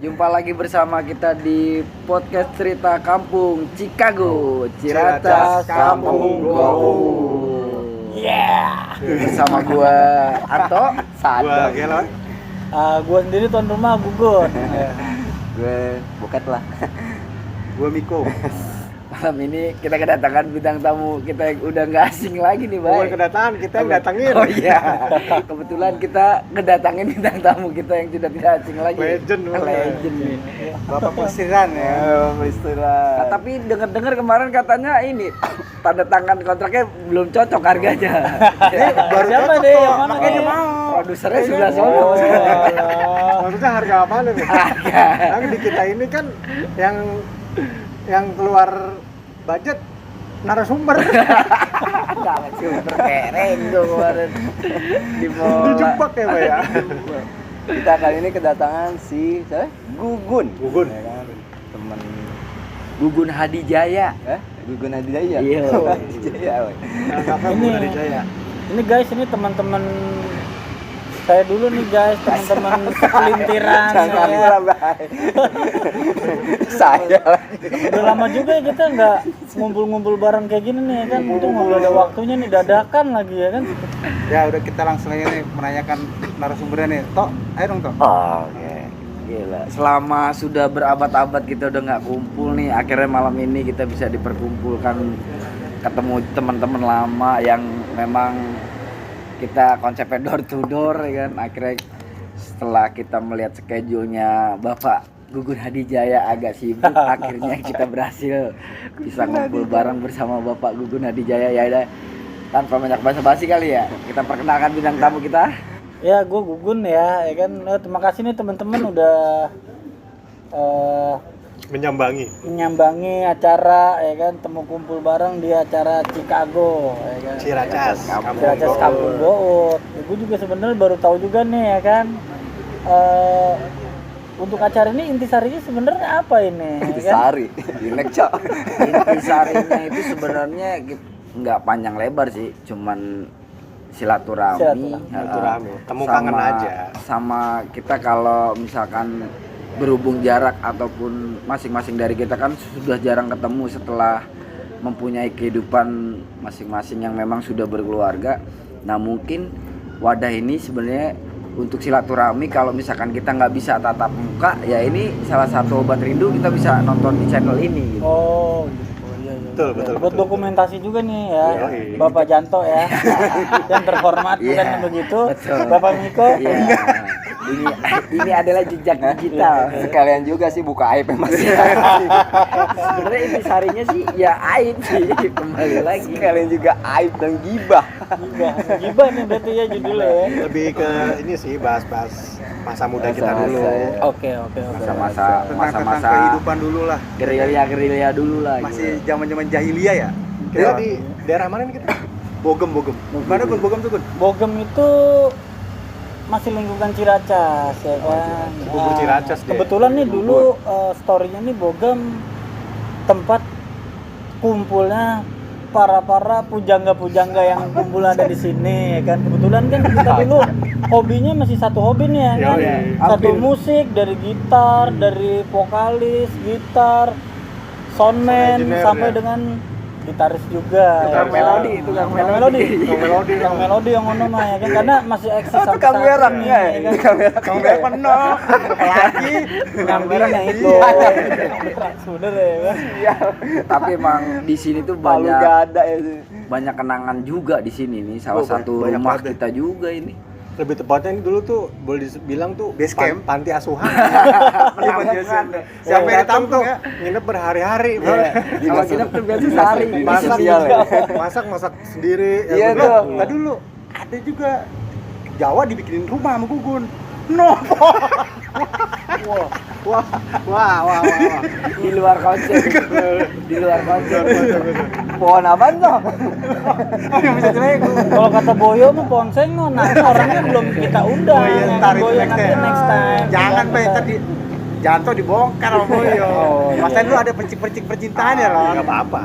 Jumpa lagi bersama kita di podcast cerita kampung Chicago, Ciracas Kampung Gowo. Yeah. Bersama gua Anto, Gua Gelon. Gua sendiri tuan rumah Gugun. Gue Buket lah. Gua Miko. Malam ini kita kedatangan bintang tamu kita yang udah nggak asing lagi nih, Bukan Bay. kedatangan, kita yang datangin. Oh iya, kebetulan kita kedatangin bintang tamu kita yang sudah tidak asing lagi. Legend. nih. Bapak Pelesiran ya. Nah, tapi dengar-dengar kemarin katanya ini tanda tangan kontraknya belum cocok harganya. Baru Siapa cocok deh? kok, Yang mana makanya nih? mau. Produsernya sudah sono. Maksudnya harga apa nih? Kan di kita ini kan yang keluar budget narasumber. Enggak super keren tuh kemarin di mall. Dijebak ya, Pak ya. Kita kali ini kedatangan si siapa? Gugun. Gugun. Ya kan? Temen Gugun Hadijaya. Gugun Hadijaya. Iya. Hadijaya. woy. Ini guys, ini teman-teman saya dulu nih guys, teman-teman sekelintiran Jangan ya. lah, Bay. Saya lagi. Udah lama juga ya kita nggak ngumpul-ngumpul bareng kayak gini nih ya kan. Untung udah ada waktunya nih, dadakan lagi ya kan. Ya udah kita langsung aja nih menanyakan narasumbernya nih. Tok, ayo dong Tok. Oke. Gila. Selama sudah berabad-abad kita udah nggak kumpul nih, akhirnya malam ini kita bisa diperkumpulkan, ketemu teman-teman lama yang memang kita konsepnya door to door ya kan. Akhirnya setelah kita melihat schedule-nya Bapak Gugun Hadijaya agak sibuk, akhirnya kita berhasil bisa ngumpul bareng bersama Bapak Gugun Hadijaya. Ya udah, tanpa banyak basa-basi kali ya, kita perkenalkan bintang tamu kita. Ya, gue Gugun ya kan. Terima kasih nih teman-teman udah menyambangi acara ya kan, temu kumpul bareng di acara Chicago ya kan. Ciracas Kampung Gowo. Ya, gue juga sebenarnya baru tahu juga nih ya kan. Untuk acara ini intisarinya sebenarnya apa ini? Ya kan? Sari. Dilek, Cok. Intisarinya itu sebenarnya nggak panjang lebar sih, cuman silaturahmi. Temu kangen aja. Sama kita kalau misalkan berhubung jarak ataupun masing-masing dari kita kan sudah jarang ketemu setelah mempunyai kehidupan masing-masing yang memang sudah berkeluarga. Nah mungkin wadah ini sebenarnya untuk silaturahmi. Kalau misalkan kita nggak bisa tatap muka, ya ini salah satu obat rindu, kita bisa nonton di channel ini gitu. Oh, iya. Betul. Buat dokumentasi juga nih ya, Iya. Bapak Janto ya, yang terhormat bukan begitu, Betul. Bapak Miko. Iya. Ini adalah jejak digital. Sekalian juga sih buka aib Mas. Sebenarnya intisarinya sih ya aib sih, kembali lagi. Sekalian juga aib dan gibah. Gibah nih berarti ya judulnya ya. Lebih ke ini sih bahas masa muda kita Masa-masa dulu. ya. Oke. Tentang kehidupan dulu lah. gerilya dulu lah. Masih zaman-zaman jahiliyah ya. Kita di daerah mana nih kita? Bogem. Mana Gun? Bogem tuh Gun? Bogem itu masih lingkungan Ciracas ya kan. Bogor Ciracas dia. Kebetulan nih dulu story-nya nih Bogem tempat kumpulnya para pujangga yang kumpul ada di sini ya kan. Kebetulan kan kita dulu hobinya masih satu hobi nih ya kan. Satu musik, dari gitar, dari vokalis, gitar, soundman sampai dengan gitaris juga. Tukang melodi. Tukang melodi yang ngono mah ya kan, karena masih eksis sampai Tukang saat merah ini, ya. kan. Tukang merah penuh. Apalagi ngambilnya yang itu. Sebenarnya ya kan. Iya. Tapi emang di sini tuh Palu banyak gada ya. banyak kenangan juga di sini nih. Salah satu banyak rumah banget. kita juga ini. Lebih tepatnya ini dulu tuh boleh dibilang tuh Base camp. panti asuhan. Siapa yang ditampung ya? Nginep berhari-hari. Kalau kita tuh biasa sehari. Masak sendiri. Iya Gua bilang, tuh. tadi dulu ada juga Jawa dibikinin rumah sama Gugun. No. Wah. Di luar konsep. Pohon apaan tuh? Kalau kata Boyo mah ponseng no, nah orangnya belum kita undang. Oh iya, Yang ntar itu Boyo next nanti time. next time. Jangan Pak, Kita- tadi Janto dibongkar sama Boyo. Oh, iya. Masa dulu ada percik-percik percintaan ya, Ron? Enggak apa-apa.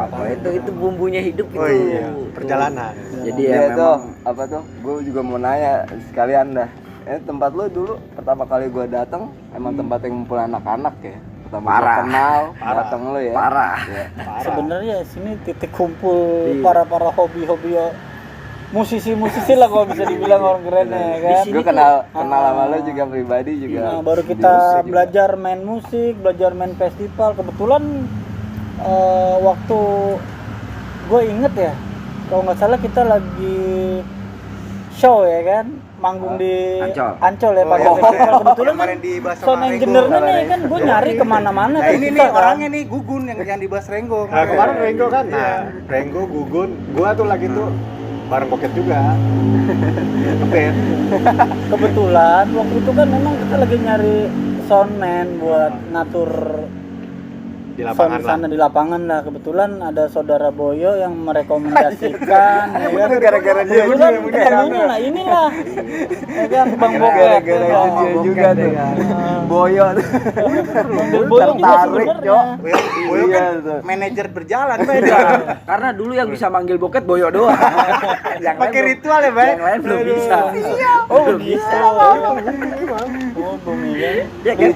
Apa itu bumbunya hidup itu. Oh iya, perjalanan. Jadi Iya ya tuh, memang apa tuh? Gue juga mau nanya sekalian dah. tempat lu dulu pertama kali gua datang emang tempat yang ngumpul anak-anak ya. Pertama gua Parah. kenal, datang lu ya. Parah. Ya. Sebenarnya sini titik kumpul para hobi-hobi musisi lah kalau bisa dibilang orang keren ya kan. Gue kenal sama lo juga pribadi juga. Nah, baru di kita musik juga. belajar main musik, belajar main festival. Kebetulan waktu gue inget ya, kalau nggak salah kita lagi show ya kan, manggung di Ancol. ya Pak. Festival. Kebetulan kan kemarin dibahas sama sound Renggo. engineer-nya nih kan gue nyari kemana-mana Nah kan ini susah nih kan. orangnya nih Gugun yang dibahas Renggo. Nah kemarin Renggo kan, Iya. Renggo, Gugun, gua tuh lagi tuh bareng Boket juga. Ngeband. Kebetulan waktu itu kan memang kita lagi nyari soundman buat ngatur Di sound lapangan di sana lah. di lapangan lah. Kebetulan ada saudara Boyo yang merekomendasikan ya kan. Gara-gara dia Kebetulan juga ketemunya nah inilah ya kan Bang Boket Gara-gara ya itu kan. dia juga tuh. Boyo tuh. Bang Boyo juga Tertarik, sebenarnya Cok. Boyo Iya, kan tuh. manajer berjalan Beda. Karena dulu yang bisa manggil Boket Boyo doang. Yang pakai lain ritual ya, Bay. Yang lain belum bisa. oh bisa oh bumi kan Ya kan?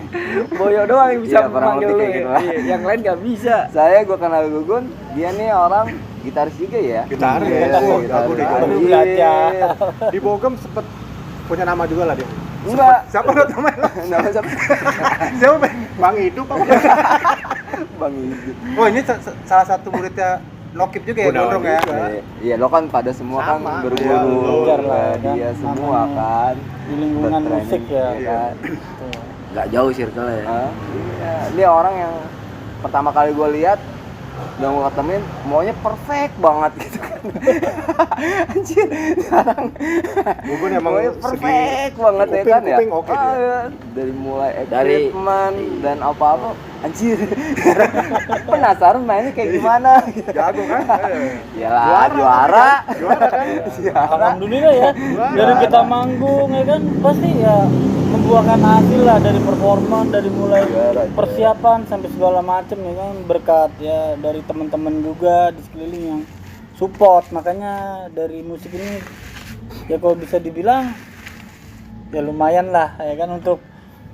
Boyo doang yang bisa Iya, kurang manggil lebih lu. kayak gitu lah. Iya, yang lain nggak bisa. Saya gue kenal Gugun, dia nih orang gitaris juga ya. Gitaris, Iya, jago, gitaris. jago deh, jago. Baru belajar. Di Bogem sempet punya nama juga lah dia. Enggak. Siapa lo teman? Nama siapa? Siapa, Bay? Bang Hidup apa? Bang Izu. Oh, ini salah satu muridnya Nokip juga ya, Gunawan Gondrong ya. juga. Iya, lo kan pada semua kan Sama. berguru Iya, lo. Belajar lah, kayak kan. dia semua Namanya. kan. Di lingkungan Bertraining, musik ya. iya kan. Tuh. Nggak jauh circle ya. Hah? Iya, dia orang yang pertama kali gue lihat udah gue ketemuin maunya perfect banget gitu kan. Anjir, sekarang Gugun emang maunya segi perfect banget ya kan ya. kuping oke dia. Iya. Dari mulai Dari- equipment dan apa-apa anjir. Penasaran mainnya kayak gimana gitu. Jago kan? Iyalah, juara. Juara kan? Juara. Alhamdulillah ya dari kita manggung ya kan pasti ya membuahkan hasil lah dari performa dari mulai persiapan sampai segala macem ya kan berkat ya dari teman-teman juga di sekeliling yang support makanya dari musik ini ya kalau bisa dibilang ya lumayan lah ya kan untuk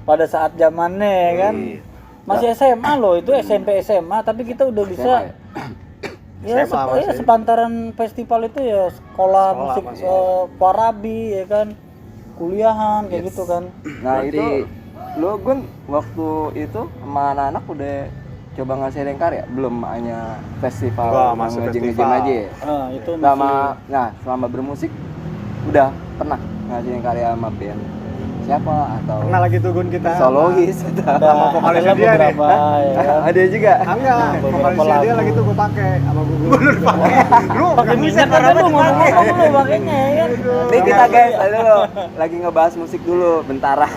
pada saat zamannya ya kan masih SMA loh itu SMP SMA tapi kita udah bisa ya, SMA masih. sepantaran festival itu ya sekolah musik masih. Parabi ya kan kuliahan kayak gitu kan. Nah Berarti- itu lo Gun waktu itu sama anak-anak udah coba ngasihin karya belum hanya festival Enggak, yang masih ngejeng-ngejeng festival. aja ya? Itu Selama bermusik udah pernah ngasihin karya sama band siapa atau Pernah lagi tuh Gun kita. solois ada Sama vokalisnya ada dia nih. beberapa ya kan. ada juga Ah, enggak, Beberapa vokalisnya dia lagu. lagi tuh gue pakai sama Gugun. Lu Pakai minyak aja lu ngomong-ngomong lu makanya ya kan. nih kita guys ayo lo lagi ngebahas musik dulu bentaran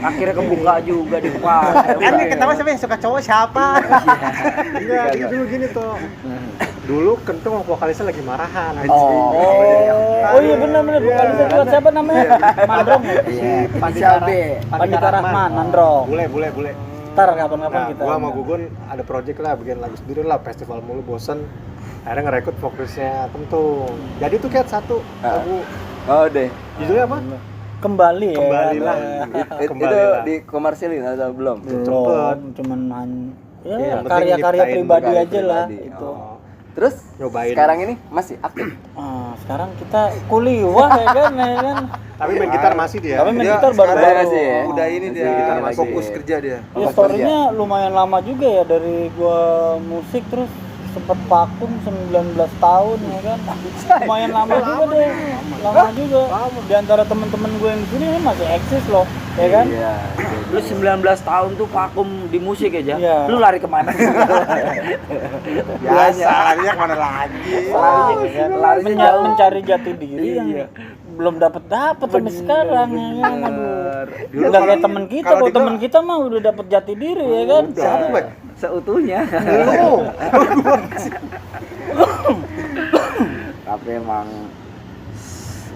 Akhirnya kebuka juga di depan. kan nih ketawa siapa yang suka cowok siapa? Enggak, ini dulu gini tuh. Dulu Kentung vokalisnya lagi marahan. Oh iya benar-benar vokalisnya juga siapa namanya? Mandrong ya? Iya, Pandika Inisial B. Pandika Rahman, Mandrong. Bule. Ntar kapan-kapan Nah, kita. gua sama Gugun ada project lah, bikin lagu sendiri lah, festival mulu bosen. Akhirnya ngerekrut vokalisnya Kentung. Jadi tuh kayak satu lagu oh deh judulnya apa? Kembali ya. Kembalilah. itu Kembalilah. dikomersilin atau belum Belum, cuman ya Yang penting karya-karya nyiptain pribadi karya aja lah pribadi. itu. Oh, terus Nyobain. sekarang ini masih aktif Sekarang kita kuliah ya kan. tapi main gitar masih dia. Tapi main Dia gitar sekarang baru-baru. masih ya? Udah ini Masih dia gitar masih. fokus kerja dia. Ya story-nya lumayan lama juga ya dari gua musik terus sempet vakum 19 tahun ya kan. Lumayan lama juga deh. Lama juga. Di antara teman-teman gue yang di sini masih eksis loh, ya kan? iya Lu 19 tahun tuh vakum di musik aja. Iya. Lu lari kemana? Biasa, larinya kemana lagi? Larinya jauh. Mencari jati diri yang belum dapat sampai sekarang ya kan. Aduh. Udah kayak temen kita, kalau kalau di temen kita mah udah dapat jati diri ya kan. Siapa, Bay? Seutuhnya. Lu. Tapi emang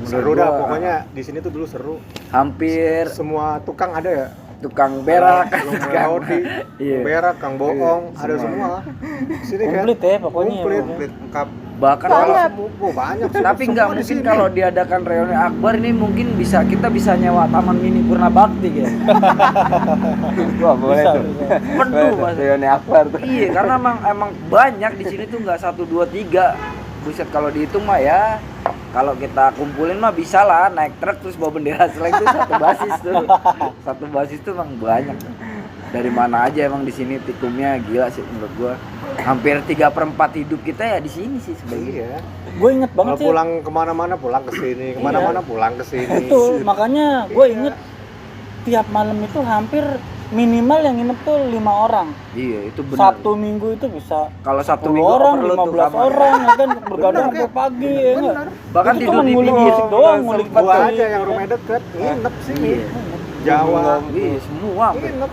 Seru dah pokoknya di sini tuh dulu seru. hampir Semua tukang ada ya. tukang berak, Tukang roti, Iya. berak, kang bohong, ada semua. Di sini kan. Komplit ya pokoknya. Komplit. Komplit lengkap. Bahkan kalau banyak sih. tapi Semua nggak di mungkin sini. kalau diadakan reuni akbar ini mungkin kita bisa nyewa taman mini Purna Bakti ya. Wah, boleh Bisa, tuh. bisa. Penuh, Mas. Reuni akbar tuh. Iya, karena emang banyak di sini tuh nggak 1 2 3. Buset kalau dihitung mah ya. Kalau kita kumpulin mah bisa lah naik truk terus bawa bendera Slang tuh satu basis tuh. Satu basis tuh emang banyak. Dari mana aja emang di sini tikumnya gila sih menurut gua. Hampir 3/4 hidup kita ya di sini sih sebenarnya. Iya. Gue inget banget Kalau sih. pulang kemana-mana pulang ke sini, kemana-mana pulang ke sini. Betul, makanya gue inget tiap malam itu hampir minimal yang nginep tuh 5 orang. Iya, itu benar. Sabtu Minggu itu bisa Kalau Sabtu 10 Minggu orang, overload tuh 15 kamar. orang ya kan bergadang sampai pagi ya enggak. Bahkan Itu tidur cuma di ngulik pinggir musik doang, ngulik Gua baterai, aja yang ya rumah kan. deket, nginep sini. Iya. Jawa. Iya, semua. Nginep.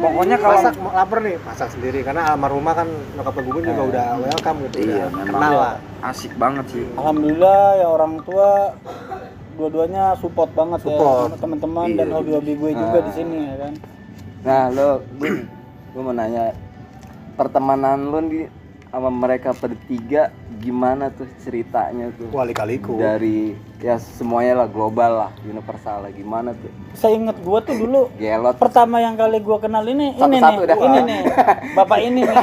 Pokoknya kalau masak lapar nih, masak sendiri karena almarhumah kan nyokap gue juga udah welcome gitu. iya, udah memang kenal lah. asik banget sih. Alhamdulillah ya orang tua dua-duanya support banget ya Support. sama teman-teman Iya, dan hobi-hobi gue juga di sini ya kan. Nah, gue mau nanya pertemanan lo di sama mereka bertiga gimana tuh ceritanya tuh? Wah, lika-liku. Dari ya semuanya lah global lah, universal lah, gimana tuh? Saya inget gue tuh dulu Gelot. pertama yang kali gue kenal ini Satu-satu dah. ini nih bapak ini nih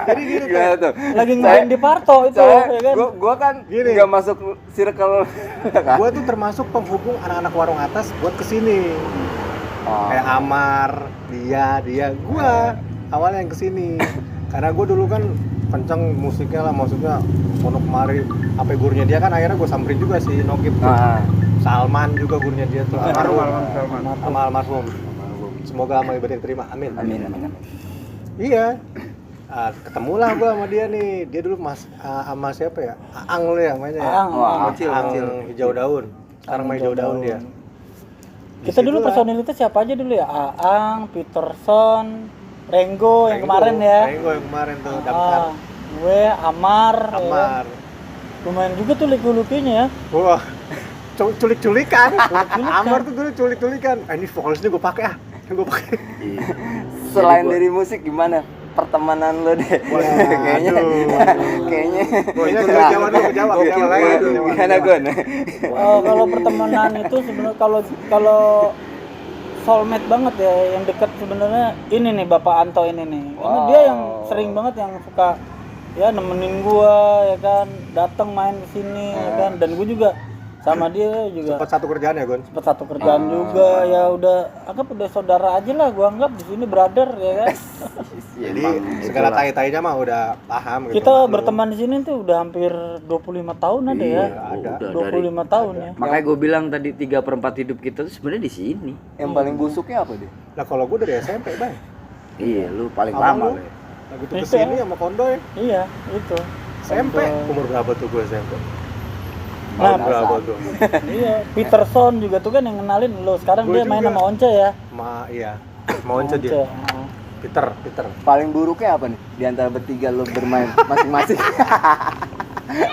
Jadi gimana tuh? lagi ngapain di Parto itu ya kan. Gua kan Gini. nggak masuk circle kan? Gue tuh termasuk penghubung anak-anak warung atas buat kesini. Oh. Kayak Amar, dia, gua awalnya yang kesini. Karena gue dulu kan kenceng musiknya lah, maksudnya sono kemari. Sampai gurunya dia kan akhirnya gue samperin juga si Nokip tuh. Ah. Salman juga gurunya dia tuh. Almarhum. Salman. Sama almarhum. Semoga amal ibadah diterima. Amin. Amin. Iya. Ketemulah gua sama dia nih. Dia dulu sama siapa ya? Aang lu ya namanya ya. Aang. Wah, Aang hijau daun. Sekarang mah hijau daun dia. Kita dulu Disitulah. personil itu siapa aja dulu ya? Aang, Peterson, Rengo yang kemarin ya. Rengo yang kemarin tuh daftar. Gue Amar. Ya kan? Amar. Lumayan juga tuh liku-likunya ya. Wah. Culik-culikan. Amar tuh dulu culik-culikan. Ini vokalisnya gue pakai ah. Yang gue pakai. Selain dari musik gimana pertemanan lo deh? Kayaknya Kejauhan lu, kejauhan lagi. gimana Gon? Kalau pertemanan itu sebenarnya kalau soulmate banget ya, yang dekat sebenarnya ini nih Bapak Anto ini nih. Ini dia yang sering banget yang suka ya nemenin gua ya kan, datang main ke sini ya kan, dan gua juga sama dia juga Sempat satu kerjaan ya, Gon? sempat satu kerjaan juga ya, udah saudara aja lah, gua anggap di sini brother ya kan. Jadi segala tai-tainya mah udah paham gitu. Kita maklum. berteman di sini tuh udah hampir 25 tahun ada ya. ada. 25 tahun ya. Makanya gue bilang tadi 3/4 hidup kita tuh sebenarnya di sini. Yang paling busuknya apa deh? Nah kalau gue dari SMP, Bang. Iya, lu paling Sama lama. lu. Le. Lagi tuh kesini sama Kondoy. Iya, itu. SMP. Kondoy. Umur berapa tuh gue SMP? Nah, Umur berapa tuh? Iya, Peterson juga tuh kan yang kenalin lo. Sekarang Gua dia main juga. sama Once ya. Iya. Mau Once dia. Heeh. Peter. Paling buruknya apa nih? Di antara bertiga lo bermain masing-masing.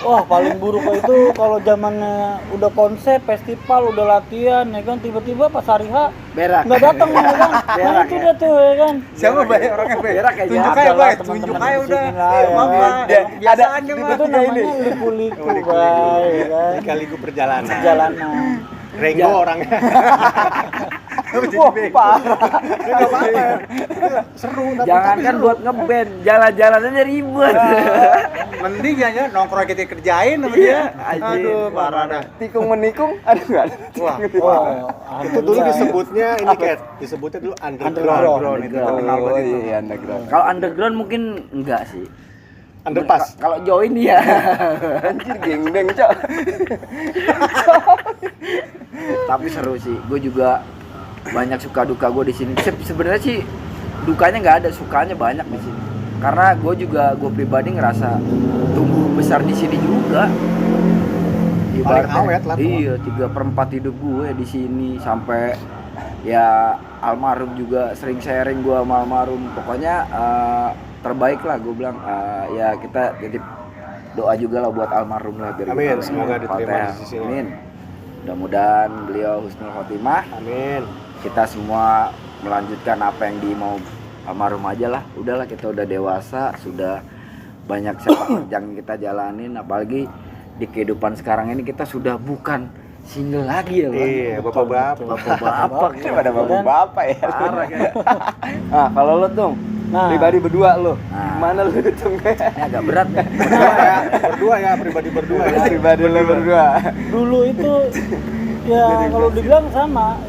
Wah, paling buruk itu kalau zamannya udah konsep, festival, udah latihan ya kan, tiba-tiba pas hari H Berak. nggak datang ya kan. Nah, itu dia tuh ya kan. Siapa banyak orangnya berak aja. Tunjuk aja, Bay. Tunjuk aja udah. Maaf, Biasaan itu namanya liku-liku, Bay, ya kan. Kali-kali perjalanan. Perjalanan. Rengo orangnya. Wah, parah. Enggak apa-apa. Itu seru tapi Jangankan buat ngeband, jalan-jalannya ribet. Mending ya nongkrong kita kerjain sama Iya, dia. anjing. Aduh, parah dah. Tikung menikung ada nggak? wah. Oh, Itu dulu disebutnya ini Kat. Disebutnya dulu underground itu terkenal Oh banget itu. iya, underground. Kalau underground mungkin enggak sih. Underpass. Kalau join dia. Anjir, geng-geng, Cok. Tapi seru sih. Gue juga banyak suka duka gue di sini. Sebenarnya sih dukanya nggak ada, sukanya banyak di sini. Karena gue pribadi ngerasa tumbuh besar di sini juga. Paling awet lah. Iya, 3/4 hidup gue di sini sampai ya almarhum juga sering sharing gue sama almarhum. Pokoknya terbaik lah gue bilang. Ya kita titip doa juga lah buat almarhum lah dari Amin, kita. semoga diterima Fatihah. di sini. Amin. Mudah-mudahan beliau husnul khotimah. Amin. Kita semua melanjutkan apa yang dimau almarhum aja lah. Udahlah, kita udah dewasa, sudah banyak sepak terjang yang kita jalanin, apalagi di kehidupan sekarang ini kita sudah bukan single lagi ya Bang. Iya, bapak-bapak. Bapak-bapak Ini pada bapak-bapak ya. parah kan. Nah, kalau lo tuh Nah. pribadi berdua lo, Nah. gimana lo tuh? Ini agak berat nih. Berdua ya, pribadi berdua ya. Pribadi lo berdua. Dulu itu ya kalau dibilang sama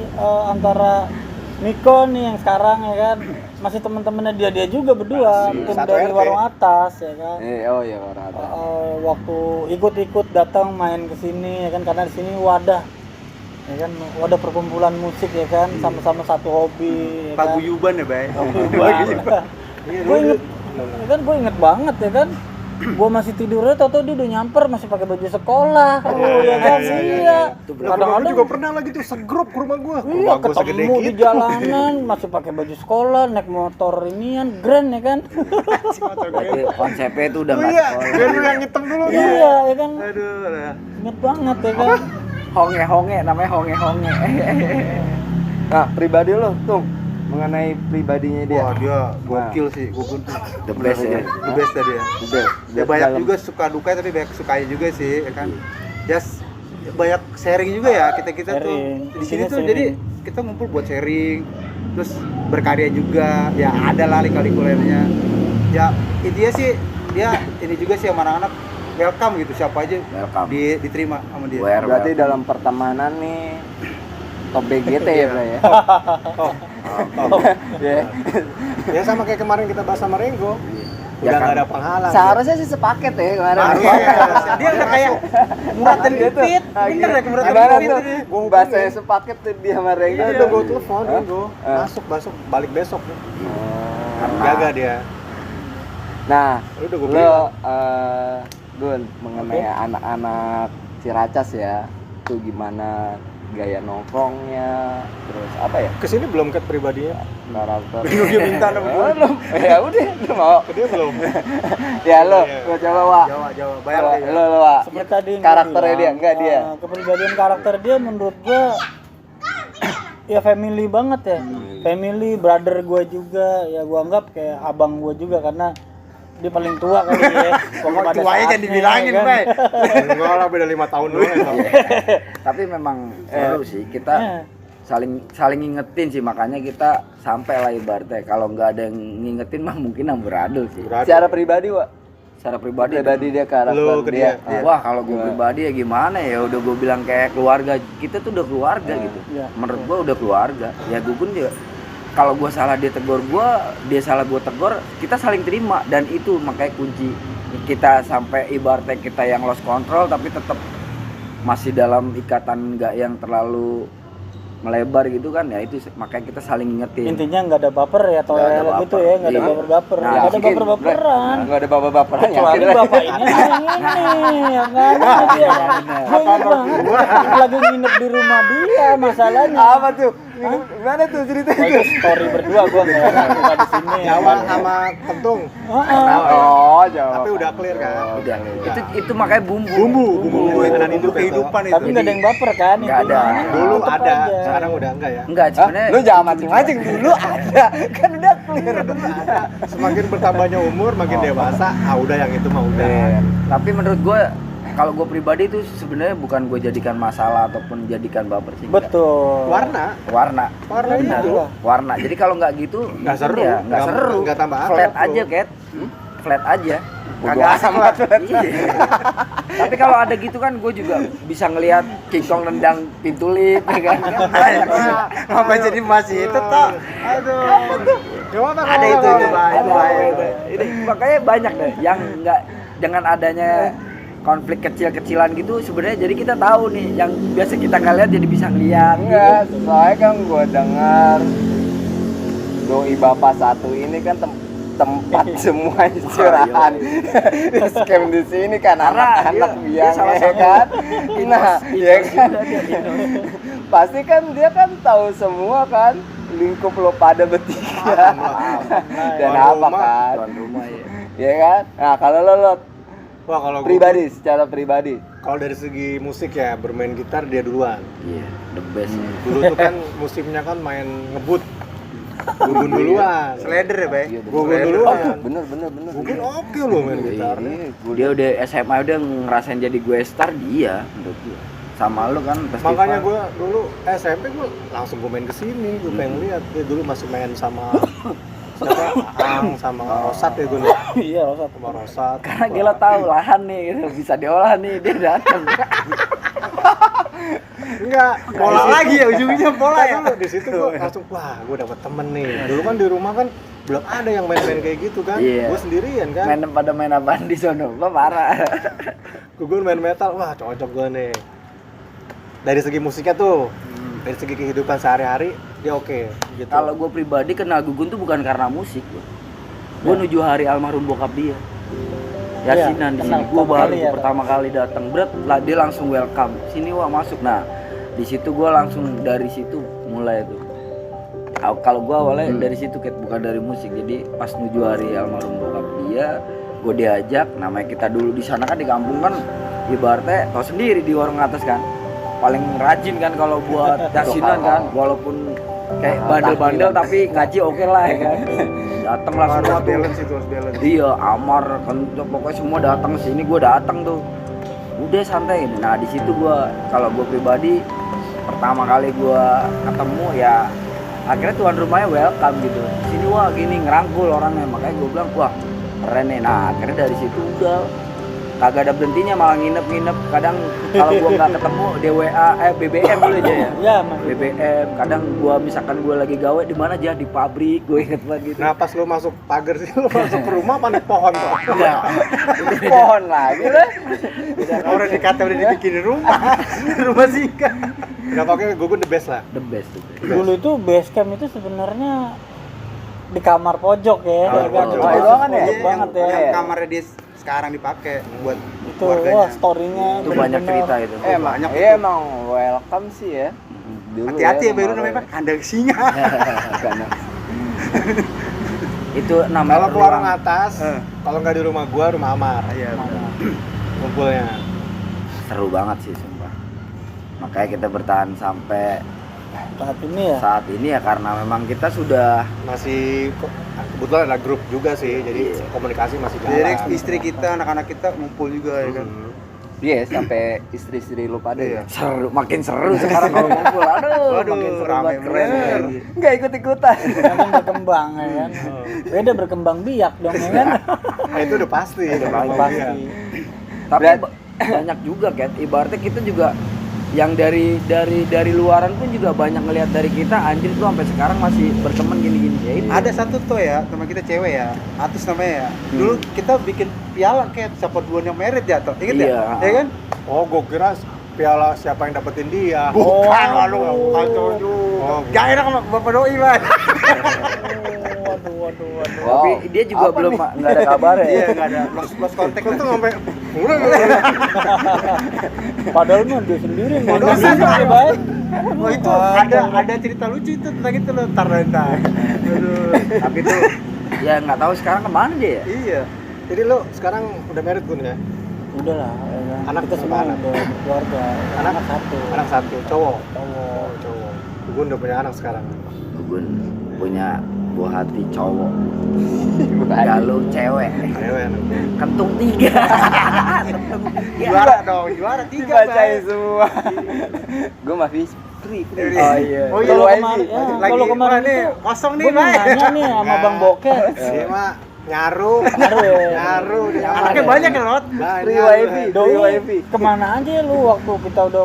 antara Niko nih yang sekarang ya kan masih teman-temannya dia juga berdua tim Satu dari RT. warung atas ya kan. Oh iya orang ada. Waktu ikut-ikut datang main ke sini ya kan karena di sini wadah ya kan wadah perkumpulan musik ya kan sama-sama satu hobi ya kan. Paguyuban ya, Bay. Gue inget ya kan gue inget banget ya kan gue masih tidurnya tau dia udah nyamper masih pakai baju sekolah ya kan iya Kadang-kadang kadang-kadang juga pernah lagi tuh segrup ke rumah gua. iya Rumah gua segede ketemu di gitu. jalanan masih pakai baju sekolah naik motor inian grand ya kan Berarti konsepnya itu udah Oh nggak iya, sekolah. biar lu yang hitam dulu. iya ya kan Aduh. inget banget ya kan Honge namanya honge. Nah, pribadi lo tuh mengenai pribadinya dia. Wah, dia gokil sih, gokil. The best ya. The best tadi ya. Udah, Ya banyak juga suka duka tapi banyak sukanya juga sih, ya kan. Banyak sharing juga ya kita tuh. Sharing. Di sini Intinya tuh sharing. jadi kita ngumpul buat sharing, terus berkarya juga. Ya ada lah lika-likunya. Ya intinya sih dia ini juga sih sama anak-anak welcome gitu, siapa aja Welcome. diterima sama dia. Berarti dalam pertemanan nih top BGT ya, Bro ya. Ya. Ya sama kayak kemarin kita bahas sama Renggo. Ya Udah kan? nggak ada penghalang. Seharusnya sih sepaket ya kemarin. Dia udah kayak Murad dan Gitu. Pipit. Bener ya Murad dan Gimana Pipit tuh? ini. Bahasanya sepaket tuh dia sama Renggo Udah tuh. gue telepon Renggo. Masuk balik besok. Jaga dia. Nah, Udah gue lo bilang. Gun mengenai anak-anak Ciracas ya, tuh gimana gaya nongkrongnya, terus apa ya, Kesini belum ke pribadinya. karakter. Dia minta nama gua. Belum. Ya udah, lu mau. Dia belum. Ya lo Iya. coba Wak. Jawa. Bayar Lo, ya. lo Wak. seperti tadi yang Karakternya gua dia, bilang, enggak dia. Kepribadian karakter dia menurut gua ya family banget ya family brother gua juga ya gua anggap kayak abang gua juga karena dia paling tua kali ya pokoknya pada Tuanya jangan saatnya, dibilangin, kan. Bay. Enggak lah, beda 5 tahun doang ya. Tapi memang seru sih kita Iya. saling ngingetin sih, makanya kita sampai lah ibaratnya kalau nggak ada yang ngingetin mah mungkin amburadul sih. Secara pribadi Wak. Secara pribadi Dia karakter Lu ke dia. dia. wah kalau gue pribadi ya gimana ya, udah gue bilang kayak keluarga, kita tuh udah keluarga gitu. Iya. Menurut gue udah keluarga. Ya gue pun juga kalau gue salah dia tegur gue, dia salah gue tegur, kita saling terima, dan itu makanya kunci kita sampai ibaratnya kita yang lost control tapi tetap masih dalam ikatan nggak yang terlalu melebar gitu kan, ya itu makanya kita saling ngingetin. intinya nggak ada baper ya Nggak ada toleran gitu baper. ya nggak ada Iya. baper-baper Nah, nggak ada mungkin baper-baperan Enggak ada bapak-baperan ya. kecuali bapak ini yang ini ya kan dia gue inget banget lagi nginep di rumah dia masalahnya Apa tuh? Gimana tuh ceritanya? Wah, itu story berdua gue nggak enak bukan di sini Jawa sama Kentung. Oh, jawab. Tapi udah clear kan? Udah. Itu makanya bumbu. Bumbu dan hidup kehidupan itu. tapi nggak ada yang baper kan Nggak ada. intinya. Dulu Tetep ada, aja. sekarang udah enggak ya. Enggak, Hah? sebenarnya Lu jangan mancing-mancing dulu ada. Kan udah clear. Semakin bertambahnya umur, makin dewasa, udah yang itu mah udah. tapi menurut gue kalau gue pribadi itu sebenarnya bukan gue jadikan masalah ataupun jadikan baper sih. enggak. betul Warna Warna Benar. itu. warna. Jadi kalau nggak gitu Nggak seru. ya, nggak Nggak- seru. nggak tambah Flat akrab, aja, bro. Kat. Flat aja. Bodo Kagak asik amat. Iya. Tapi kalau ada gitu kan gue juga bisa ngelihat King Kong nendang pintu lift ya kan. Apa jadi masih itu toh? Gimana Ada kalau itu, nggak itu, Bay. Ada. Ini makanya banyak deh yang nggak, dengan adanya konflik kecil-kecilan gitu sebenarnya jadi kita tahu nih yang biasa kita nggak lihat jadi bisa ngeliat. Enggak, soalnya kan gua dengar doi bapak satu ini kan tempat semua istirahat. Scam di sini kan Karena anak-anak dia biang salah ya satu kan. Nah, ya kan. Pasti kan dia kan tahu semua kan lingkup lo pada bertiga. Dan Tuan apa rumah, kan? Tuan rumah ya. Ya kan? Nah, kalau lo Wah, kalau pribadi, secara pribadi. kalau dari segi musik ya, bermain gitar dia duluan. Iya, the best. Dulu tuh kan musimnya kan main ngebut. Gugun duluan. Slider ya, Bay? Iya, Gugun Slider. duluan. bener. Gugun oke loh main gitar. Dia udah SMA udah ngerasain jadi gue star dia menurut gue. Sama lu kan festival. Makanya gue dulu SMP gue langsung gue main kesini, gue pengen lihat dia dulu masih main sama siapa Ang sama Rosat ya gue Iya, Rosat. sama Rosat. Karena gila tahu lahan nih gitu, bisa diolah nih dia datang. Enggak, Pola lagi ya, ujungnya pola ya. Dulu di situ gue langsung wah gue dapet temen nih. Dulu kan di rumah kan belum ada yang main-main kayak gitu kan. Iya. Gue sendirian kan. Main apaan di sono? Lo parah. Gugun main metal, wah cocok gue nih. Dari segi musiknya tuh, dari segi kehidupan sehari-hari dia oke gitu. Kalau gue pribadi kenal Gugun tuh bukan karena musik gue. Gue nuju hari almarhum bokap dia. Yasinan di sini. Gue baru pertama kali datang. Berat lah dia langsung welcome. Sini wah masuk. Nah di situ gue langsung dari situ mulai tuh. Kalau gue awalnya dari situ bukan dari musik. Jadi pas nuju hari almarhum bokap dia, gue diajak. Namanya kita dulu di sana kan di kampung kan, ibaratnya tau sendiri di warung atas kan. Paling rajin kan kalau buat yasinan kan, walaupun kayak bandel-bandel tapi ngaji oke lah ya kan. Datang langsung Harus balance itu, harus balance. Iya, Amar kan pokoknya semua datang sini, gue datang tuh. Udah santai ini. Nah, di situ kalau gue pribadi pertama kali gue ketemu ya akhirnya tuan rumahnya welcome gitu. Sini wah gini ngerangkul orangnya, makanya gue bilang wah keren nih. Nah, akhirnya dari situ udah kagak ada berhentinya, malah nginep. Kadang kalau gua nggak ketemu di WA BBM dulu aja ya. Iya, Mas. BBM. Kadang misalkan gua lagi gawe di mana aja, di pabrik, gue inget banget gitu. Nah pas lu masuk pagar sih, lu masuk ke rumah panik pohon tuh. Nah, Pohon lagi lah. Orang dikata udah dibikin rumah singkat. Nggak pakai Gugun the best lah. the best tuh. Dulu itu base camp itu sebenarnya di kamar pojok ya. Kamar ya kan? pojok. Itu Oh, doang kan ya? pojok banget ya. Yang kamarnya dia sekarang dipakai buat Itu keluarganya. wah story-nya Itu banyak cerita itu. Emang, banyak iya itu. emang welcome sih ya. Dulu Hati-hati ya, baru kemarin. namanya Pak, kandang singa. Karena Itu namanya Kalau ke warung ruang. atas, kalau nggak di rumah gua, rumah Amar. Iya, benar. Kumpulnya. Seru banget sih sumpah. Makanya kita bertahan sampai saat ini ya. saat ini ya karena memang kita sudah Masih kebetulan ada grup juga sih, jadi komunikasi masih jalan. Jadi istri kita, anak-anak kita ngumpul juga ya kan. iya sampai istri-istri lu pada Iya. seru, makin seru sekarang kalau ngumpul. Waduh, Makin seru rame banget, keren. bener. nggak ikut-ikutan. Kan berkembang ya kan. Beda berkembang biak dong ya kan. Nah, itu udah pasti. Pasti. Tapi banyak juga kan, ibaratnya kita juga yang dari luaran pun juga banyak ngelihat dari kita, anjir tuh sampai sekarang masih berteman gini-gini ya ini. Ada satu tuh ya, teman kita cewek ya, Atus namanya ya. Dulu kita bikin piala kayak siapa duluan yang merit ya, tuh. Ingat Iya. ya? Ya kan? Oh, gua kira piala siapa yang dapetin dia. Bukan, waduh, Oh, gak enak sama Bapak Doi, Pak. Waduh. Wow. Tapi dia juga Apa belum nih? nggak ada kabar ya. Iya, enggak ada. Lost kontak Itu tuh. sampai Padahal mah dia sendiri yang Dosa, ngomong Pak. baik. Oh itu ada cerita lucu itu tentang itu loh, ntar. Aduh. Tapi tuh ya nggak tahu sekarang kemana dia ya. Iya. Jadi lo sekarang udah married Gun ya? Udah lah, ya kan. Anak kita semua anak? udah berkeluarga. Anak? Anak satu. Anak satu, cowok. Cowok. Cowok. Gun udah punya anak sekarang. Gue punya buah hati cowok, galuh cewek, Cewek anak. kentung 3. Juara dong, juara 3. Dibacain semua. Gue masih free. Oh iya. Oh iya, Kalau lo kemarin, ya, lagi kalau kemarin wah, nih itu kosong nih, gue mau Pak. nanya nih sama Bang Boket. Dia mah nyaru. Nyaru ya. Nyaru dia. Anaknya banyak ya, Lot. Free wifi. Doi, Free wifi. kemana aja lu waktu kita udah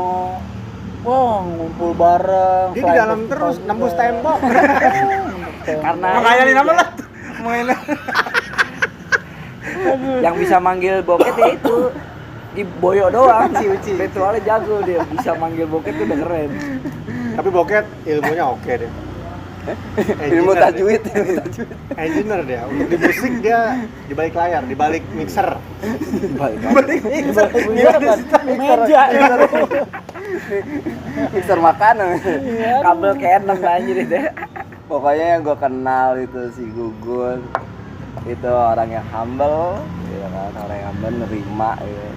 wah ngumpul bareng. Dia di dalam terus nembus tembok. Karena Ngayalin apa lah? Main. yang bisa manggil boket ya itu di Boyo doang si Uci. Virtualnya jago dia, bisa manggil boket tuh udah keren. Tapi Boket ilmunya oke deh. Ilmu Engineer tajwid. dia. Engineer dia. Untuk di musik dia di balik layar, di balik mixer. Gimana kan? Meja. Mixer makanan. Kabel Canon anjir itu. Pokoknya yang gue kenal itu si Gugun itu orang yang humble, ya kan, orang yang humble, nerima, ya.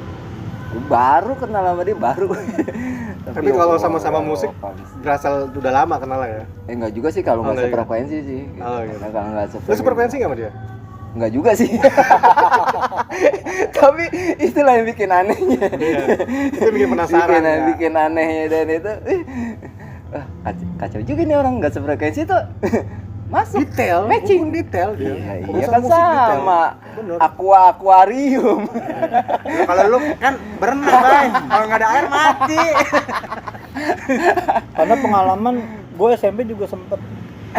Baru kenal sama dia baru. Tapi kalau sama-sama musik berasal udah lama kenal ya. Enggak juga sih kalau nggak enggak juga. sefrekuensi sih. Oh, gitu. Nah, kalau nggak Lu sefrekuensi. superpensi nggak sama dia? Enggak juga sih. Tapi itulah yang bikin anehnya. Iya. Itu bikin penasaran. Ya. Bikin anehnya dan itu. Kacau juga nih orang nggak sefrekuensi tuh. Masuk Detail, matching hubung detail dia. Iya Urusan kan musik detail. sama Bener. akuarium. Ya, kalau lu kan berenang, Bay. Kalau nggak ada air mati. Karena pengalaman gue SMP juga sempet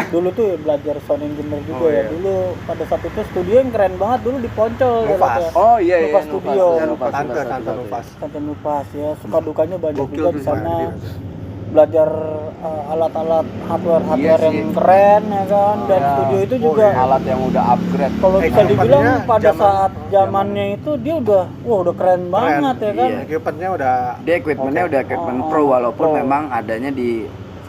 dulu tuh belajar sound engineer juga Oh, ya. iya. Dulu pada saat itu studio yang keren banget dulu di Poncol ya, Nufas. Rat, ya. Oh iya Nufas Studio. Tante Nufas. Tante Nufas ya, suka dukanya banyak Gokil juga tuh, di sana. Pak. Belajar alat-alat hardware Iya yang sih. keren ya kan, dan Iya. studio itu Oh, juga iya. Alat yang udah upgrade. kalau bisa equipment-nya dibilang pada zaman- saat zamannya itu dia udah keren banget ya kan. Iya. Equipment-nya udah Dia equipmentnya Oke. udah equipment Oh, pro walaupun pro. memang adanya di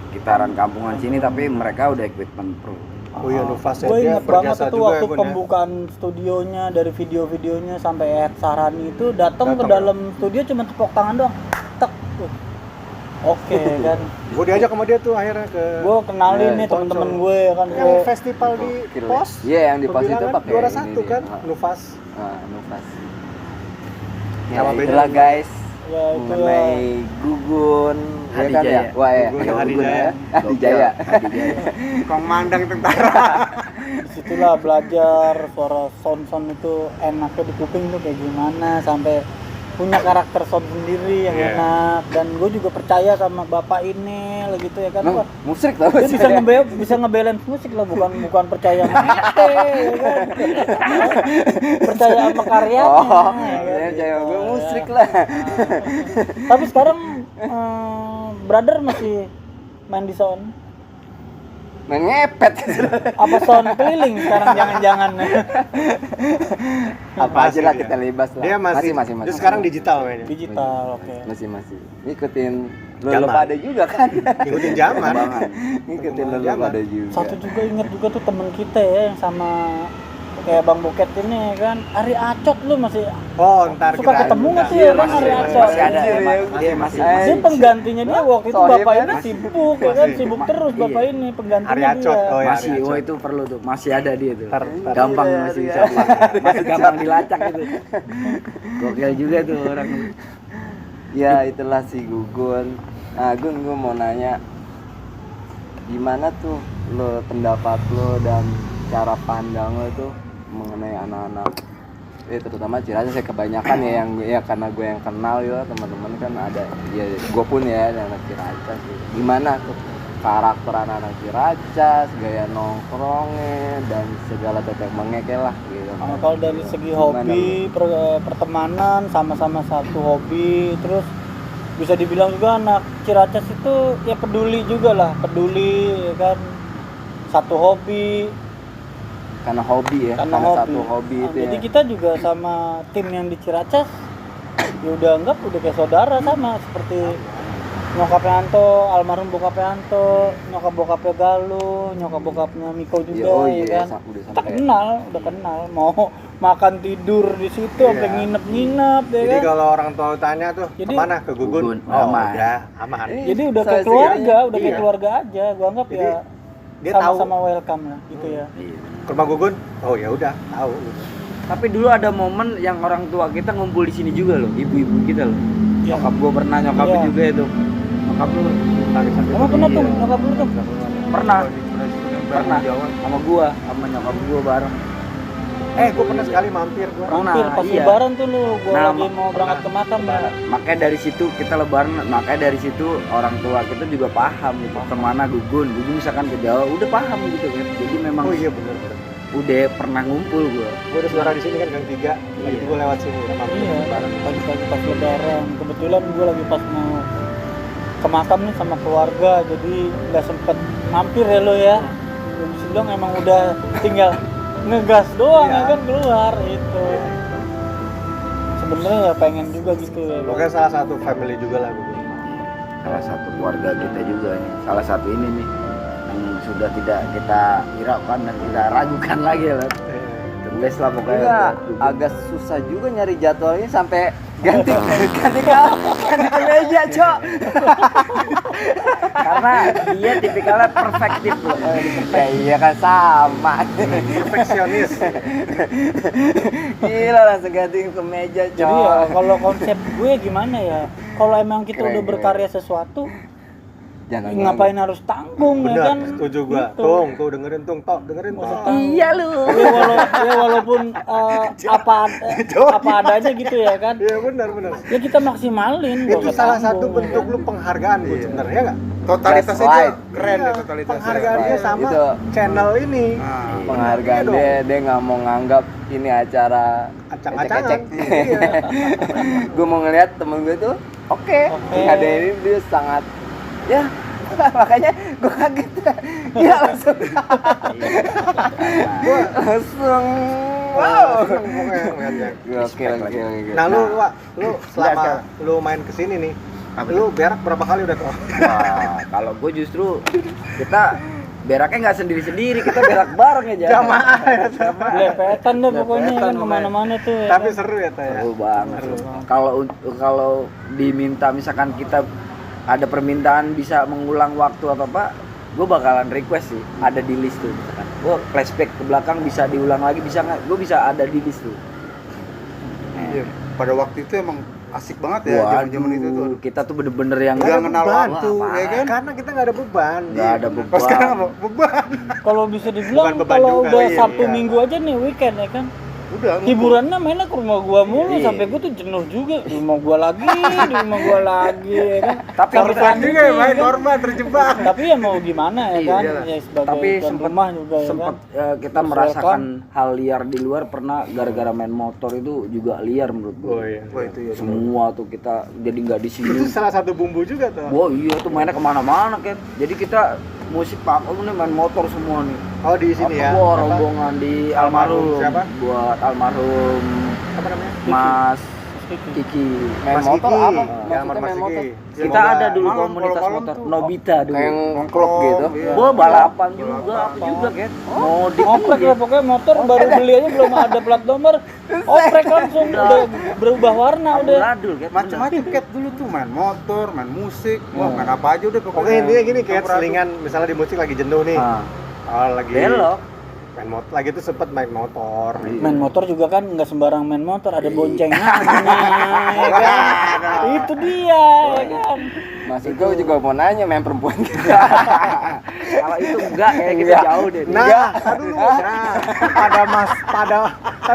sekitaran kampungan sini tapi mereka udah equipment pro. Oh iya Nufas ya. Gue Dia inget banget berjasa itu juga waktu ya, Gun, ya. pembukaan studionya, dari video-videonya sampai Ed Sarani itu datang ke Datang. dalam studio cuma tepuk tangan doang. Tek. Oke kan. Gue diajak sama dia tuh akhirnya ke Gue kenalin Iya, nih Poncol. temen-temen gue ya kan. yang Gue- festival di Gokil, pos. Iya, yang di pos itu Perbilangan pakai juara ini satu dia. kan, Ah. Nufas. Nufas. Sama Ya, beda. itulah guys ya itu mengenai Gugun ya kan Hadijaya. ya? Wah ya, Gugun, Gugun Hadijaya. ya. Hadijaya. Kong mandang tentara. disitulah belajar suara sound itu enaknya di kuping tuh kayak gimana, sampai punya karakter sound sendiri yang Iya. enak. Dan gue juga percaya sama bapak ini lah gitu ya kan. Emang Wah, musrik tau dia sih bisa ya? bisa ngebalance musik lah, bukan percaya sama kita ya kan. Percaya sama karyanya Oh, ya kan? ya cewek gue Gitu, musrik ya. lah. Tapi sekarang brother masih main di sound Main ngepet. apa sound keliling sekarang, jangan-jangan. Apa aja lah kita libas lah. Dia masih, dia sekarang digital mainnya. Digital, oke. Masih ngikutin lu Zaman. pada juga kan. Ngikutin zaman. Ngikutin lu Zaman. pada juga. Satu juga ingat juga tuh temen kita ya yang sama kayak Bang Buket ini kan, Ari Acot lu masih Oh, ntar suka ketemu nggak sih Iya, Bang Ari Acot? masih ada Anjir, emang. ya. Dia masih Dia penggantinya dia waktu itu Sohib bapak kan? ini sibuk ya kan, sibuk terus bapak ini Ari penggantinya Acot. dia. Oh ya, masih Ari wah Acot. itu perlu tuh, masih ada dia tuh. Ntar. Gampang Iya, masih iya. bisa. Masih gampang dilacak itu. Gokil juga tuh orang. Ya itulah si Gugun. Nah Gun, gue mau nanya gimana tuh lo, pendapat lo dan cara pandang lo tuh mengenai anak-anak terutama Ciracas ya, kebanyakan ya yang ya karena gue yang kenal ya, teman-teman kan ada ya, gue pun ya anak Ciracas gitu. Gimana tuh karakter anak-anak Ciracas, gaya nongkrongnya dan segala tetek mengeke lah gitu. Kalau dari segi hobi, pertemanan, sama-sama satu hobi, terus bisa dibilang juga anak Ciracas itu ya peduli juga lah, peduli ya kan, satu hobi. Karena hobi ya, Karena satu hobi Nah, itu jadi ya. kita juga sama tim yang di Ciracas ya udah anggap udah kayak saudara, sama seperti nyokapnya Anto, almarhum bokapnya Anto, nyokap bokapnya Galuh, nyokap bokapnya Miko juga oh ya iya, kan. udah Kita sampai udah kenal, mau makan tidur di situ Iya. sampai nginep-nginep ya Jadi kan. kalau orang tua tanya tuh, Jadi- kemana? Ke Gugun? Gugun, Oh, aman. udah, aman. Jadi udah kayak Saya keluarga, udah kayak Iya. keluarga aja. Gua anggap Jadi, ya dia tahu sama-sama welcome lah gitu ya. Iya. ke rumah Gugun. Oh ya udah, tahu gitu. Tapi dulu ada momen yang orang tua kita ngumpul di sini juga loh, ibu-ibu kita loh. Iya. Nyokap gua pernah, nyokap Iya. juga itu. Nyokap lu Emang pernah tuh Iya. nyokap lu tuh? pernah sama gua, sama nyokap gua bareng. Gue pernah sekali mampir gua. Mampir pas iya. lebaran tuh lu, gua Nah, lagi mau berangkat ke makam ya. Makanya dari situ kita lebaran, makanya dari situ orang tua kita juga paham gitu kemana Gugun misalkan ke Jawa udah paham gitu kan. Jadi memang Oh iya benar. udah pernah ngumpul gua. Gua ada saudara di sini kan Gang 3. Tadi Iya. gua lewat sini udah mampir Iya, bareng. pagi-pagi pas lebaran. Kebetulan gue lagi pas mau ke makam nih sama keluarga, jadi nggak sempet mampir ya lo ya. Bisa bilang emang udah tinggal ngegas doang Iya. ya kan keluar itu. Sebenarnya ya pengen juga gitu ya. Pokoknya salah satu family juga lah Gugun. Salah satu keluarga kita juga nih, salah satu ini nih yang sudah tidak kita hiraukan dan kita ragukan lagi lah. les lah pokoknya. Enggak, agak susah juga nyari jadwalnya sampai ganti kemeja, Cok. Karena dia tipikalnya perfektif loh. Ya iya kan sama. Perfeksionis. Gila langsung ganti kemeja, Cok. Jadi ya kalau konsep gue gimana ya? Kalau emang kita Keren, udah keren. berkarya sesuatu, Jangan ngapain harus tanggung ya kan? Bener, setuju gua. Gitu. Tuh dengerin Tok, dengerin Nggak usah Tok. tanggung. Iya lu. Ya walaupun apa adanya gitu ya kan. Iya benar. Ya kita maksimalin. nggak Itu usah salah tanggung, satu ya bentuk kan? lu penghargaan gue sebenarnya ya nggak? Totalitasnya That's dia right. keren Iya, ya totalitasnya. penghargaan dia sama Itu. channel ini. Nah, penghargaan Iya dia nggak mau nganggap ini acara Acang-acangan. ecek-ecek. Iya. Gue mau ngeliat temen gue tuh oke. Ngadein dia sangat ya makanya gue kaget ya langsung langsung wow Seneng pokoknya ngeliatnya. gokil. Nah lu selama lu main kesini nih, lu berak berapa kali udah Tok? Wah, kalau gue justru kita beraknya nggak sendiri-sendiri, kita berak bareng ya jangan. Jamaah ya. Lepetan deh pokoknya Lepetan kan kemana-mana tuh ya Tapi kan? seru ya Tok ya. Seru banget. Kalau diminta misalkan kita ada permintaan bisa mengulang waktu atau apa, gue bakalan request sih ada di list tuh misalkan. Gue flashback ke belakang bisa diulang lagi bisa nggak? Gue bisa ada di list tuh. Iya. Pada waktu itu emang asik banget ya zaman itu tuh. Kita tuh bener-bener yang Nggak kenal beban waktu, tuh, ya kan? Karena kita nggak ada beban. nggak ada beban. Pas sekarang apa? Beban. Kalau bisa Bukan dibilang beban kalau juga, udah iya, Sabtu iya. Minggu aja nih weekend ya kan. Udah. Hiburannya mainnya ke rumah gua mulu Iya. sampai gua tuh jenuh juga di rumah gua lagi ya kan. Tapi Sampai korban tadi juga ya nih, main kan. korban terjebak. Tapi ya mau gimana ya kan? Iya. Ya sebagai Tapi tuan sempat rumah juga ya sempat kan. kita Terus merasakan hal liar di luar pernah gara-gara main motor itu juga liar menurut gue. Oh iya. Wah itu ya. Semua tuh kita jadi nggak di Itu sini. salah satu bumbu juga tuh. Wah iya tuh mainnya kemana-mana kan. Jadi kita musik panggung nih main motor semua nih. Oh di sini ya. Wah Apa? rombongan di Almarhum almarhum. siapa? Buat almarhum Apa namanya? Mas Kiki. Main Mas motor Kiki. apa? Ya, Maksudnya Mas main motor? Kiki. Kita ada dulu Malam, komunitas kalau malam motor tuh, Nobita dulu. Kayak klub gitu. Iya. Gua balapan juga, apa juga kan. Modif Oprek juga. lah pokoknya motor baru beli aja belum ada plat nomor. Oprek langsung udah berubah warna udah. Amburadul kan. Macam-macam Cat dulu tuh main motor, main musik, wah main apa aja udah Oke pokoknya. intinya gini kayak Amburadul. selingan misalnya di musik lagi jenuh nih. Ah, Oh, lagi belok. main motor lagi tuh sempet main motor. Main motor juga kan nggak sembarang main motor, ada boncengannya ya kan. Itu dia ya kan. Maksud gue juga mau nanya main perempuan gitu. Kalau itu enggak kayak kita Enggak. jauh deh. Nah, tar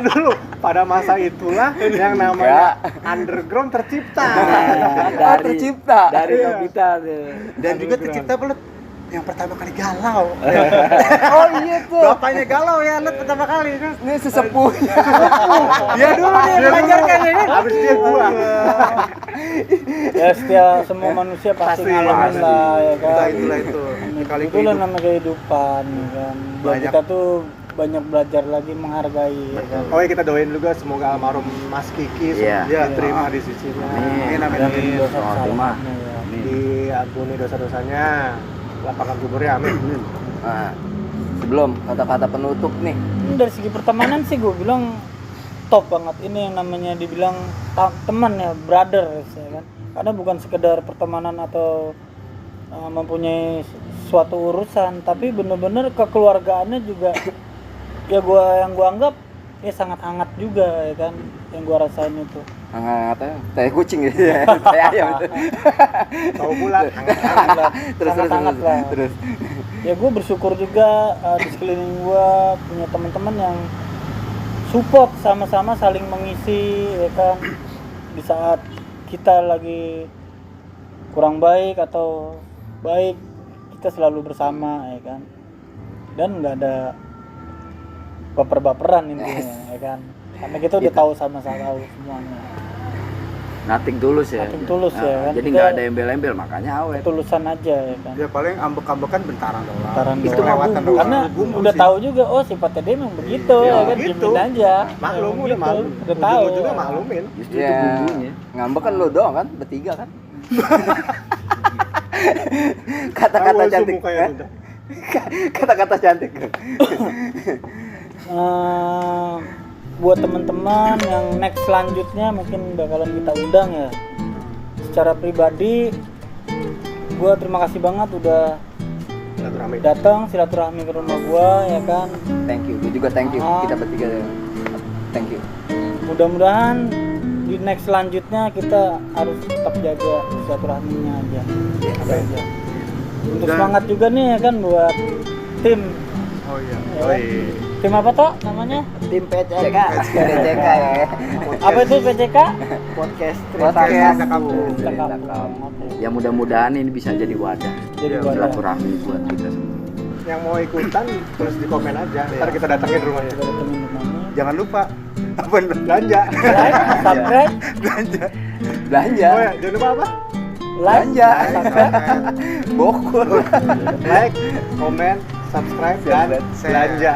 dulu. Pada masa itulah yang namanya underground tercipta. Dari tercipta. Dari Iya. Nobita tuh. Dan juga tercipta belut yang pertama kali galau. Oh iya tuh. Bapaknya galau ya, Lut pertama kali kan. Ini sesepuh. Dia dulu nih mengajarkan ya kan. Habis dia gua. Ya setiap semua manusia pasti ngalamin pasti. lah ya kan. Itulah itu. Kali Itulah namanya kehidupan ya kan. Biar Banyak. kita tuh banyak belajar lagi menghargai ya kan. Oh ya kita doain juga semoga almarhum Mas Kiki Iya. ya terima di sisinya. Amin, amin, Dan amin. dosa Selamat terima. kesalahannya ya. Diampuni dosa-dosanya. Lapangkan kuburnya amin. Nah, sebelum kata-kata penutup nih. Ini dari segi pertemanan sih gue bilang top banget. Ini yang namanya dibilang teman ya, brother ya kan. Karena bukan sekedar pertemanan atau mempunyai suatu urusan, tapi bener-bener kekeluargaannya juga ya yang gua anggap ya sangat hangat juga ya kan, yang gua rasain itu. Hangat-hangatnya teh kucing gitu ya. Teh ayam itu. Tahu bulat. Terus Sangat-sangat lah. Terus. Ya gue bersyukur juga di sekeliling gue punya teman-teman yang support, sama-sama saling mengisi ya kan, di saat kita lagi kurang baik atau baik kita selalu bersama ya kan, dan nggak ada baper-baperan intinya ya kan, karena kita udah tahu sama-sama tahu semuanya. Nothing tulus ya. Nothing tulus ya kan. Jadi Kita nggak ada embel-embel makanya awet. Tulusan aja ya kan. Ya paling ambek-ambekan bentaran doang. Bentaran Itu doang. lewatan doang. Karena Bumbu udah sih. tahu juga oh sifatnya dia memang begitu Iya, ya kan, gitu. diemin aja. Maklum Memang udah gitu. maklum. Udah tahu. Juga maklumin. Justru itu Ya, bumbunya. ngambek kan lo doang kan, bertiga kan. Kata-kata Awal cantik. mukanya kan? udah. Kata-kata cantik. buat teman-teman yang next selanjutnya mungkin bakalan kita undang ya. Secara pribadi gue terima kasih banget udah Silaturahmi. datang silaturahmi ke rumah gue ya kan. Thank you, gue juga thank you. Ah. Kita bertiga thank you. Mudah-mudahan di next selanjutnya kita harus tetap jaga silaturahminya aja. Itu aja. Untuk Dan- semangat juga nih ya kan buat tim. Oh iya. Ya. Oh iya. Tim apa toh namanya? Tim PCK. PCK ya. Apa itu PCK? Podcast Podcast Cerita Kampung. Kampung. Ya mudah-mudahan ini bisa jadi wadah Jadi Ya, wadah. silaturahmi buat kita semua. Yang mau ikutan tulis di komen aja. Ntar kita datangin rumahnya. Kita datengin rumahnya. Jangan lupa apa belanja. Like, subscribe, Belanja. Belanja. Oh ya, jangan lupa apa? like, Belanja. subscribe. Bokor. Like, comment, subscribe, dan Share. belanja.